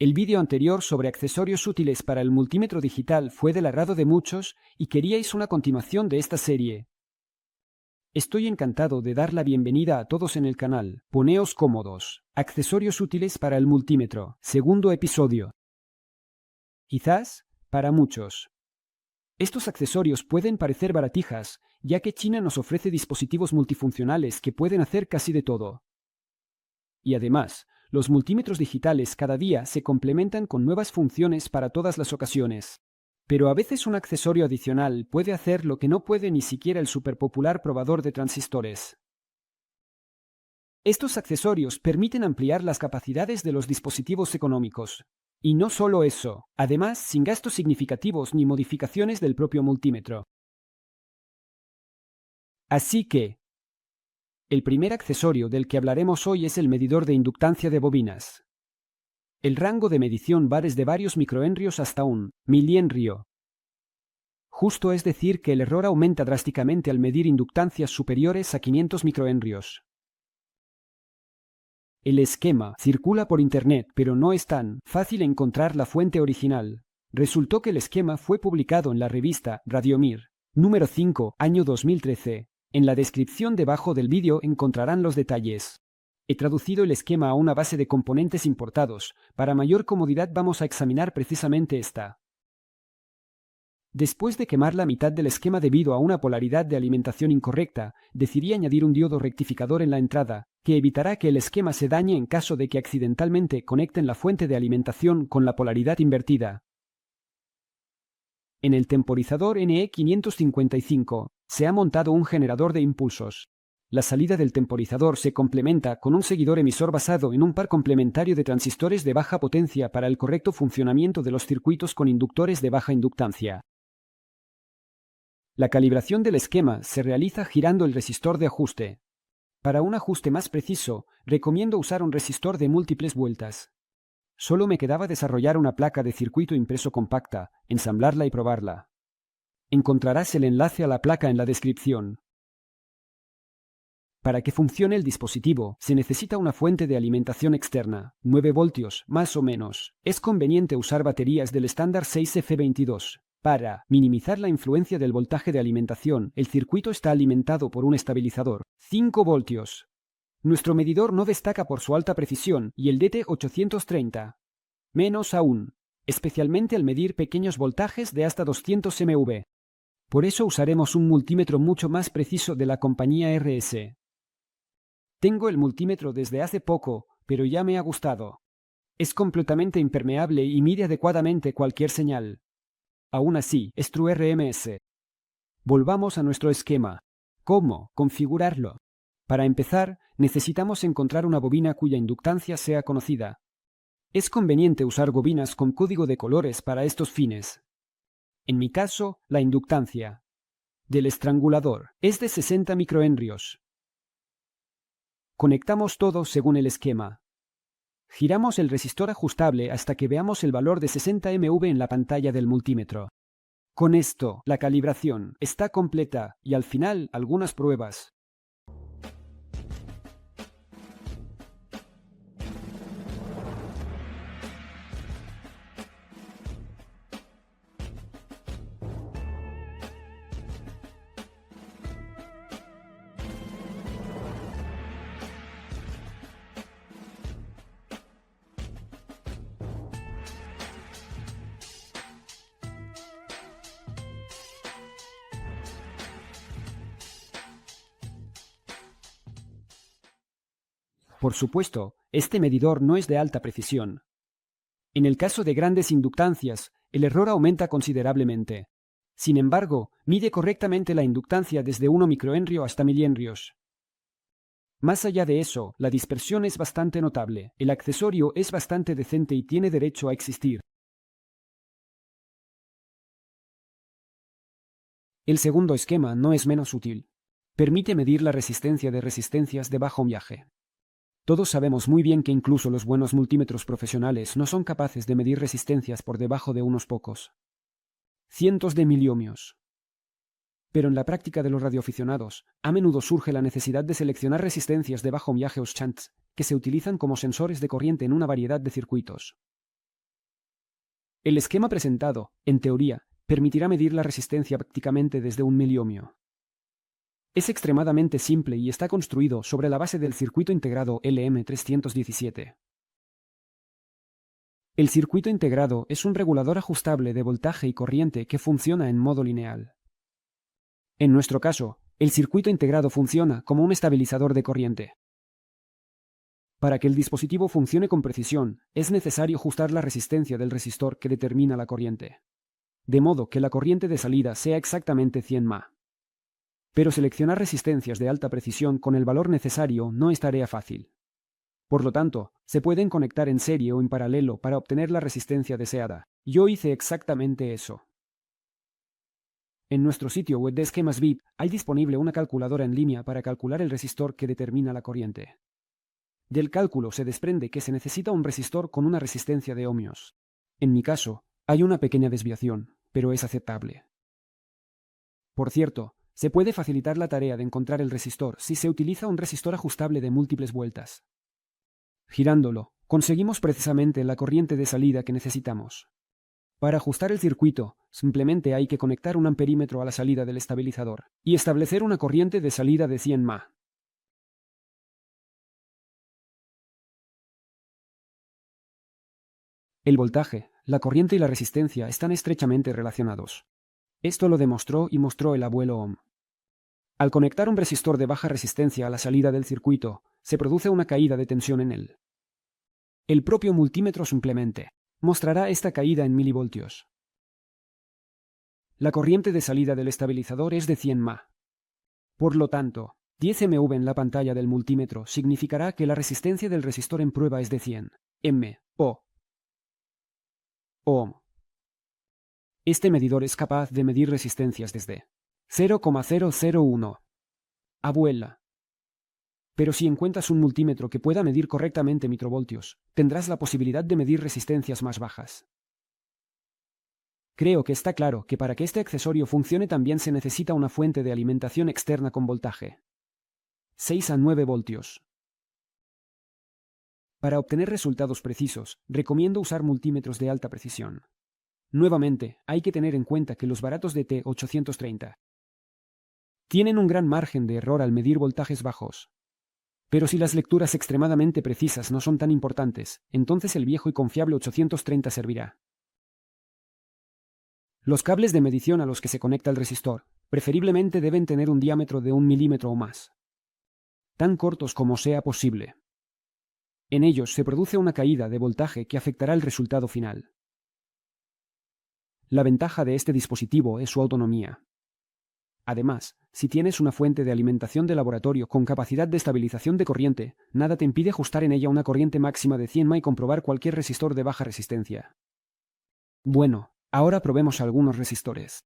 El vídeo anterior sobre accesorios útiles para el multímetro digital fue del agrado de muchos y queríais una continuación de esta serie. Estoy encantado de dar la bienvenida a todos en el canal. Poneos cómodos. Accesorios útiles para el multímetro. Segundo episodio. Quizás, para muchos, estos accesorios pueden parecer baratijas, ya que China nos ofrece dispositivos multifuncionales que pueden hacer casi de todo. Y además, los multímetros digitales cada día se complementan con nuevas funciones para todas las ocasiones. Pero a veces un accesorio adicional puede hacer lo que no puede ni siquiera el superpopular probador de transistores. Estos accesorios permiten ampliar las capacidades de los dispositivos económicos. Y no solo eso, además sin gastos significativos ni modificaciones del propio multímetro. Así que, el primer accesorio del que hablaremos hoy es el medidor de inductancia de bobinas. El rango de medición va desde varios microhenrios hasta un milihenrio. Justo es decir que el error aumenta drásticamente al medir inductancias superiores a 500 microhenrios. El esquema circula por internet, pero no es tan fácil encontrar la fuente original. Resultó que el esquema fue publicado en la revista Radiomir, número 5, año 2013. En la descripción debajo del vídeo encontrarán los detalles. He traducido el esquema a una base de componentes importados. Para mayor comodidad vamos a examinar precisamente esta. Después de quemar la mitad del esquema debido a una polaridad de alimentación incorrecta, decidí añadir un diodo rectificador en la entrada, que evitará que el esquema se dañe en caso de que accidentalmente conecten la fuente de alimentación con la polaridad invertida. En el temporizador NE555 se ha montado un generador de impulsos. La salida del temporizador se complementa con un seguidor emisor basado en un par complementario de transistores de baja potencia para el correcto funcionamiento de los circuitos con inductores de baja inductancia. La calibración del esquema se realiza girando el resistor de ajuste. Para un ajuste más preciso, recomiendo usar un resistor de múltiples vueltas. Solo me quedaba desarrollar una placa de circuito impreso compacta, ensamblarla y probarla. Encontrarás el enlace a la placa en la descripción. Para que funcione el dispositivo, se necesita una fuente de alimentación externa, 9 voltios, más o menos. Es conveniente usar baterías del estándar 6F22. Para minimizar la influencia del voltaje de alimentación, el circuito está alimentado por un estabilizador, 5 voltios. Nuestro medidor no destaca por su alta precisión y el DT830. Menos aún, especialmente al medir pequeños voltajes de hasta 200 mV. Por eso usaremos un multímetro mucho más preciso de la compañía RS. Tengo el multímetro desde hace poco, pero ya me ha gustado. Es completamente impermeable y mide adecuadamente cualquier señal. Aún así, es TrueRMS. Volvamos a nuestro esquema. ¿Cómo configurarlo? Para empezar, necesitamos encontrar una bobina cuya inductancia sea conocida. Es conveniente usar bobinas con código de colores para estos fines. En mi caso, la inductancia del estrangulador es de 60 microhenrios. Conectamos todo según el esquema. Giramos el resistor ajustable hasta que veamos el valor de 60 mV en la pantalla del multímetro. Con esto, la calibración está completa y al final algunas pruebas. Por supuesto, este medidor no es de alta precisión. En el caso de grandes inductancias, el error aumenta considerablemente. Sin embargo, mide correctamente la inductancia desde 1 microhenrio hasta milihenrios. Más allá de eso, la dispersión es bastante notable. El accesorio es bastante decente y tiene derecho a existir. El segundo esquema no es menos útil. Permite medir la resistencia de resistencias de bajo ohmiaje. Todos sabemos muy bien que incluso los buenos multímetros profesionales no son capaces de medir resistencias por debajo de unos pocos cientos de miliohmios. Pero en la práctica de los radioaficionados, a menudo surge la necesidad de seleccionar resistencias de bajo ohmiaje o shunts, que se utilizan como sensores de corriente en una variedad de circuitos. El esquema presentado, en teoría, permitirá medir la resistencia prácticamente desde un miliohmio. Es extremadamente simple y está construido sobre la base del circuito integrado LM317. El circuito integrado es un regulador ajustable de voltaje y corriente que funciona en modo lineal. En nuestro caso, el circuito integrado funciona como un estabilizador de corriente. Para que el dispositivo funcione con precisión, es necesario ajustar la resistencia del resistor que determina la corriente, de modo que la corriente de salida sea exactamente 100 mA. Pero seleccionar resistencias de alta precisión con el valor necesario no es tarea fácil. Por lo tanto, se pueden conectar en serie o en paralelo para obtener la resistencia deseada. Yo hice exactamente eso. En nuestro sitio web de esquemas VIP hay disponible una calculadora en línea para calcular el resistor que determina la corriente. Del cálculo se desprende que se necesita un resistor con una resistencia de ohmios. En mi caso, hay una pequeña desviación, pero es aceptable. Por cierto, se puede facilitar la tarea de encontrar el resistor si se utiliza un resistor ajustable de múltiples vueltas. Girándolo, conseguimos precisamente la corriente de salida que necesitamos. Para ajustar el circuito, simplemente hay que conectar un amperímetro a la salida del estabilizador y establecer una corriente de salida de 100 mA. El voltaje, la corriente y la resistencia están estrechamente relacionados. Esto lo demostró y mostró el abuelo Ohm. Al conectar un resistor de baja resistencia a la salida del circuito, se produce una caída de tensión en él. El propio multímetro simplemente mostrará esta caída en milivoltios. La corriente de salida del estabilizador es de 100 mA. Por lo tanto, 10 mV en la pantalla del multímetro significará que la resistencia del resistor en prueba es de 100 ohm. Este medidor es capaz de medir resistencias desde 0,001 abuela. Pero si encuentras un multímetro que pueda medir correctamente microvoltios, tendrás la posibilidad de medir resistencias más bajas. Creo que está claro que para que este accesorio funcione también se necesita una fuente de alimentación externa con voltaje. 6 a 9 voltios. Para obtener resultados precisos, recomiendo usar multímetros de alta precisión. Nuevamente, hay que tener en cuenta que los baratos de T830 tienen un gran margen de error al medir voltajes bajos. Pero si las lecturas extremadamente precisas no son tan importantes, entonces el viejo y confiable 830 servirá. Los cables de medición a los que se conecta el resistor, preferiblemente deben tener un diámetro de 1 milímetro o más, tan cortos como sea posible. En ellos se produce una caída de voltaje que afectará el resultado final. La ventaja de este dispositivo es su autonomía. Además, si tienes una fuente de alimentación de laboratorio con capacidad de estabilización de corriente, nada te impide ajustar en ella una corriente máxima de 100 mA y comprobar cualquier resistor de baja resistencia. Bueno, ahora probemos algunos resistores.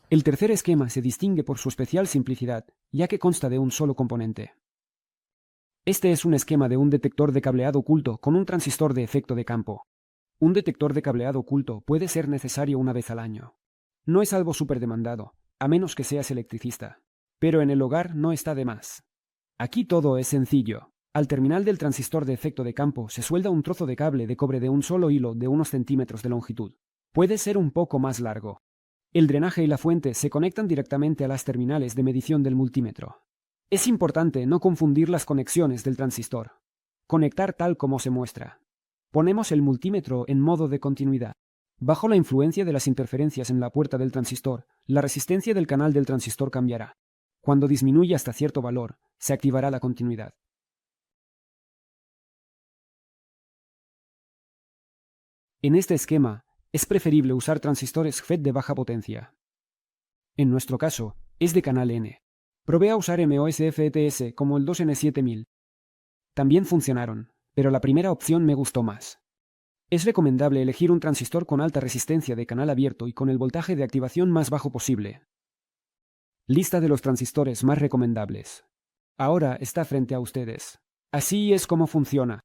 El tercer esquema se distingue por su especial simplicidad, ya que consta de un solo componente. Este es un esquema de un detector de cableado oculto con un transistor de efecto de campo. Un detector de cableado oculto puede ser necesario una vez al año. No es algo súper demandado, a menos que seas electricista. Pero en el hogar no está de más. Aquí todo es sencillo. Al terminal del transistor de efecto de campo se suelda un trozo de cable de cobre de un solo hilo de unos centímetros de longitud. Puede ser un poco más largo. El drenaje y la fuente se conectan directamente a las terminales de medición del multímetro. Es importante no confundir las conexiones del transistor. Conectar tal como se muestra. Ponemos el multímetro en modo de continuidad. Bajo la influencia de las interferencias en la puerta del transistor, la resistencia del canal del transistor cambiará. Cuando disminuya hasta cierto valor, se activará la continuidad. En este esquema, es preferible usar transistores FET de baja potencia. En nuestro caso, es de canal N. Probé a usar MOSFETs como el 2N7000. También funcionaron, pero la primera opción me gustó más. Es recomendable elegir un transistor con alta resistencia de canal abierto y con el voltaje de activación más bajo posible. Lista de los transistores más recomendables. Ahora está frente a ustedes. Así es como funciona.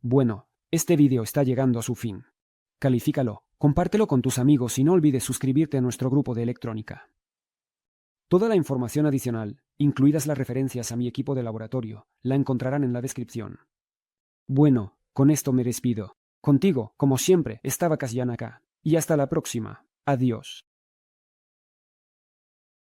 Bueno, este vídeo está llegando a su fin. Califícalo, compártelo con tus amigos y no olvides suscribirte a nuestro grupo de electrónica. Toda la información adicional, incluidas las referencias a mi equipo de laboratorio, la encontrarán en la descripción. Bueno, con esto me despido. Contigo, como siempre, estaba Kasyan acá. Y hasta la próxima. Adiós.